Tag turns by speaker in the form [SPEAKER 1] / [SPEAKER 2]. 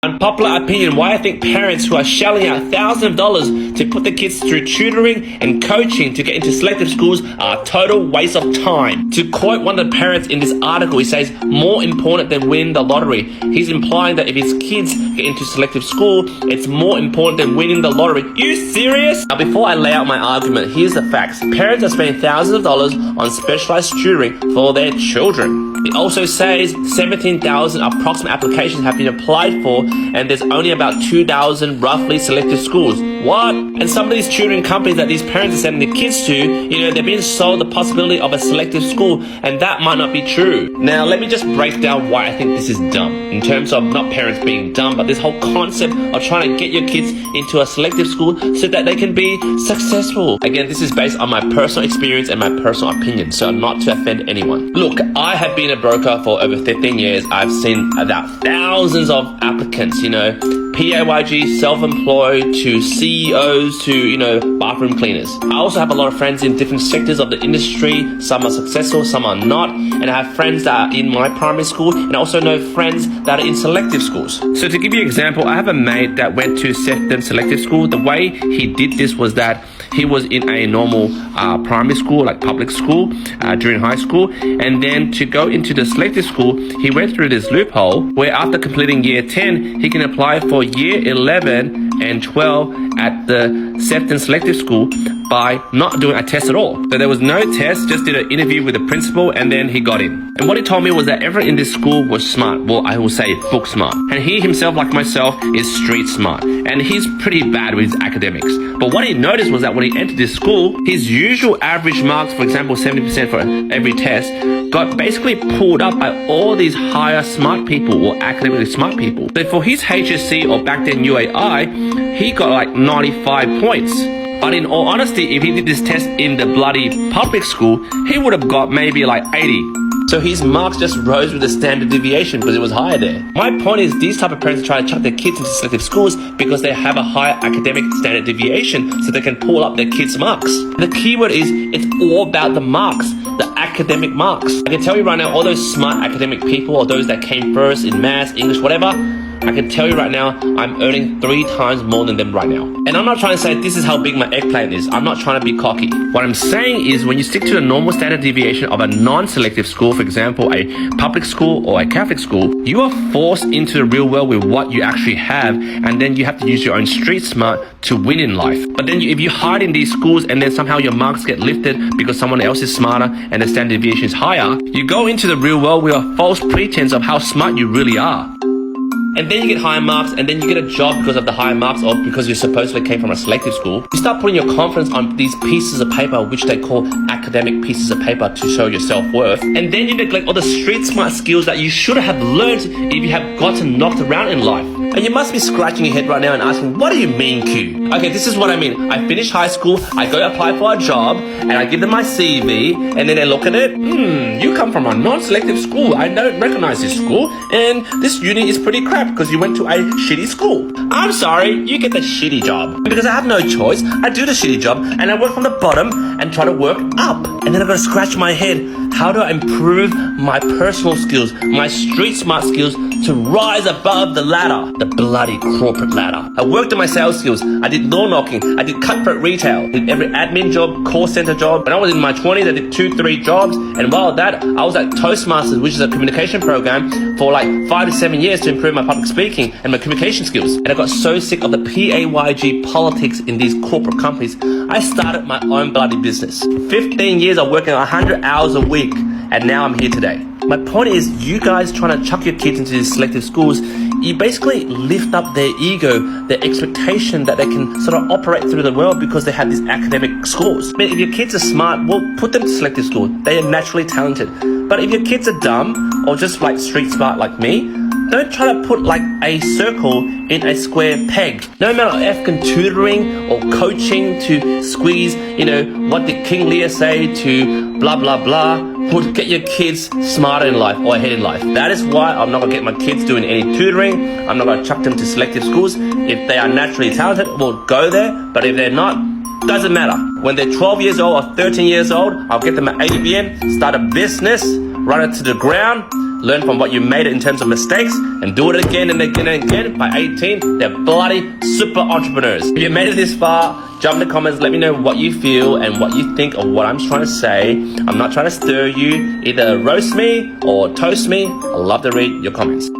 [SPEAKER 1] Unpopular opinion, why I think parents who are shelling out thousands of dollars to put their kids through tutoring and coaching to get into selective schools are a total waste of time. To quote one of the parents in this article, he says, more important than winning the lottery. He's implying that if his kids get into selective school, it's more important than winning the lottery. You serious? Now, before I lay out my argument, here's the facts. Parents are spending thousands of dollars on specialized tutoring for their children. It also says 17,000 approximate applications have been applied for, and there's only about 2,000 roughly selective schools. What? And some of these tutoring companies that these parents are sending their kids to, they're being sold the possibility of a selective school, and that might not be true. Now, let me just break down why I think this is dumb. In terms of not parents being dumb, but this whole concept of trying to get your kids into a selective school so that they can be successful. Again, this is based on my personal experience and my personal opinion, so not to offend anyone. Look, I have been a broker for over 15 years. I've seen about thousands of applicants, PAYG, self-employed, to CEOs, to bathroom cleaners. I also have a lot of friends in different sectors of the industry. Some are successful, some are not. And I have friends that are in my primary school, and I also know friends that are in selective schools. So to give you an example, I have a mate that went to Sefton Selective School. The way he did this was that he was in a normal primary school, like public school, during high school. And then to go into the selective school, he went through this loophole where after completing year 10, he can apply for year 11 and 12 at the Sefton Selective School by not doing a test at all. So there was no test, just did an interview with the principal, and then he got in. And what he told me was that everyone in this school was smart. Well, I will say book smart. And he himself, like myself, is street smart. And he's pretty bad with his academics. But what he noticed was that when he entered this school, his usual average marks, for example, 70% for every test, got basically pulled up by all these higher smart people or academically smart people. So for his HSC, or back then UAI, he got like 95 points. But in all honesty, if he did this test in the bloody public school, he would have got maybe like 80. So his marks just rose with the standard deviation because it was higher there. My point is, these type of parents are trying to chuck their kids into selective schools because they have a higher academic standard deviation so they can pull up their kids' marks. The keyword is, it's all about the marks, the academic marks. I can tell you right now, all those smart academic people, or those that came first in maths, English, whatever, I can tell you right now, I'm earning 3 times more than them right now. And I'm not trying to say this is how big my eggplant is. I'm not trying to be cocky. What I'm saying is, when you stick to the normal standard deviation of a non-selective school, for example, a public school or a Catholic school, you are forced into the real world with what you actually have, and then you have to use your own street smart to win in life. But then if you hide in these schools and then somehow your marks get lifted because someone else is smarter and the standard deviation is higher, you go into the real world with a false pretense of how smart you really are. And then you get higher marks, and then you get a job because of the higher marks, or because you supposedly came from a selective school. You start putting your confidence on these pieces of paper, which they call academic pieces of paper, to show your self-worth. And then you neglect all the street smart skills that you should have learned if you have gotten knocked around in life. And you must be scratching your head right now and asking, what do you mean, Q? Okay, this is what I mean. I finish high school, I go apply for a job, and I give them my CV, and then they look at it. You come from a non-selective school. I don't recognize this school, and this uni is pretty crap because you went to a shitty school. I'm sorry, you get the shitty job. Because I have no choice, I do the shitty job, and I work from the bottom and try to work up. And then I gotta scratch my head. How do I improve my personal skills, my street smart skills, to rise above the ladder, the bloody corporate ladder? I worked on my sales skills. I did door knocking. I did cutthroat retail. Did every admin job, call center job. When I was in my 20s, I did 2-3 jobs. And while that, I was at Toastmasters, which is a communication program, for like 5 to 7 years to improve my public speaking and my communication skills. And I got so sick of the PAYG politics in these corporate companies, I started my own bloody business. 15 years of working 100 hours a week, and now I'm here today. My point is, you guys trying to chuck your kids into these selective schools, you basically lift up their ego, their expectation that they can sort of operate through the world because they have these academic scores. But if your kids are smart, well, put them to selective school. They are naturally talented. But if your kids are dumb, or just like street smart like me, don't try to put like a circle in a square peg. No amount of African tutoring or coaching to squeeze, what did King Lear say to blah, blah, blah, would get your kids smarter in life or ahead in life. That is why I'm not going to get my kids doing any tutoring. I'm not going to chuck them to selective schools. If they are naturally talented, we'll go there. But if they're not, doesn't matter. When they're 12 years old or 13 years old, I'll get them an ABN, start a business, run it to the ground, learn from what you made in terms of mistakes, and do it again and again and again. By 18, they're bloody super entrepreneurs. If you made it this far, jump in the comments, let me know what you feel and what you think of what I'm trying to say. I'm not trying to stir you. Either roast me or toast me. I love to read your comments.